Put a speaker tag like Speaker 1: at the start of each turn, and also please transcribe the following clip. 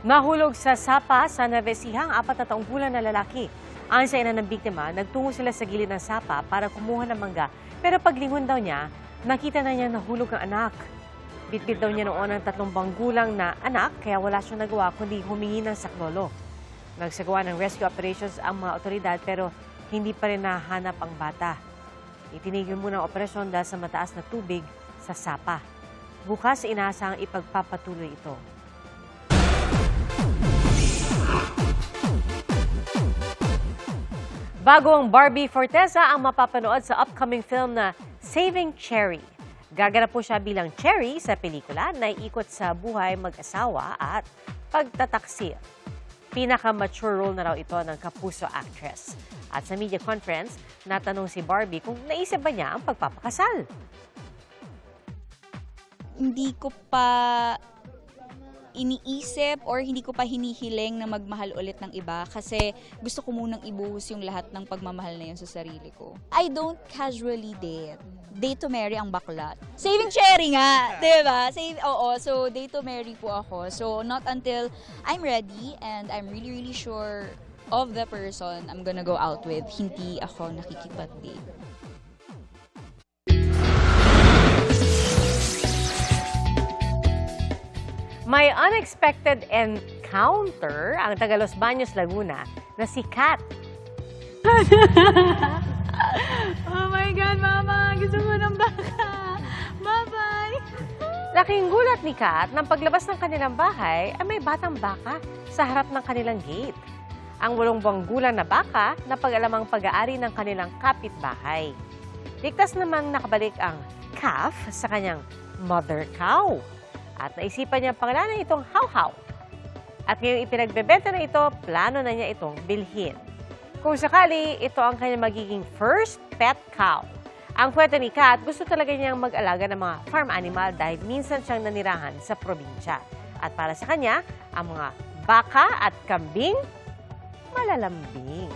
Speaker 1: Nahulog sa sapa sa Nueva Ecija ang 4 na taong gulang na lalaki. Ayon sa ina ng biktima, nagtungo sila sa gilid ng sapa para kumuha ng mangga. Pero paglingon daw niya, nakita na niya nahulog ang anak. Bitbit daw niya noon ang 3 buwang gulang na anak, kaya wala siyang nagawa kundi humingi ng saklolo. Nagsagawa ng rescue operations ang mga otoridad pero hindi pa rin nahanap ang bata. Itinigil muna ang operasyon dahil sa mataas na tubig sa sapa. Bukas inaasahang ipagpapatuloy ito. Bagong Barbie Forteza ang mapapanood sa upcoming film na Saving Cherry. Gaganap po siya bilang Cherry sa pelikula na iikot sa buhay mag-asawa at pagtataksil. Pinaka-mature role na raw ito ng kapuso actress. At sa media conference, natanong si Barbie kung naisip ba niya ang pagpapakasal.
Speaker 2: Hindi ko pa iniisip or hindi ko pa hinihiling na magmahal ulit ng iba kasi gusto ko munang ibuhos yung lahat ng pagmamahal na yun sa sarili ko. I don't casually date. Date to marry ang bakla. Saving Cherry nga, diba? So date to marry po ako. So not until I'm ready and I'm really sure of the person I'm gonna go out with, hindi ako nakikipag-date.
Speaker 1: May unexpected encounter ang taga Los Baños, Laguna na si Kat.
Speaker 2: Oh my God, Mama! Gusto ko ng baka! Bye-bye!
Speaker 1: Laking gulat ni Kat nang paglabas ng kanilang bahay ay may batang baka sa harap ng kanilang gate. Ang 8 buwang gulang na baka na pag-alamang pag-aari ng kanilang kapitbahay. Ligtas naman nakabalik ang calf sa kanyang mother cow. At naisipan niya pangalanan itong How-How. At ngayong ipinagbebenta na ito, plano na niya itong bilhin. Kung sakali, ito ang kanyang magiging first pet cow. Ang kwento ni Kat, gusto talaga niyang mag-alaga ng mga farm animal dahil minsan siyang nanirahan sa probinsya. At para sa kanya, ang mga baka at kambing, malalambing.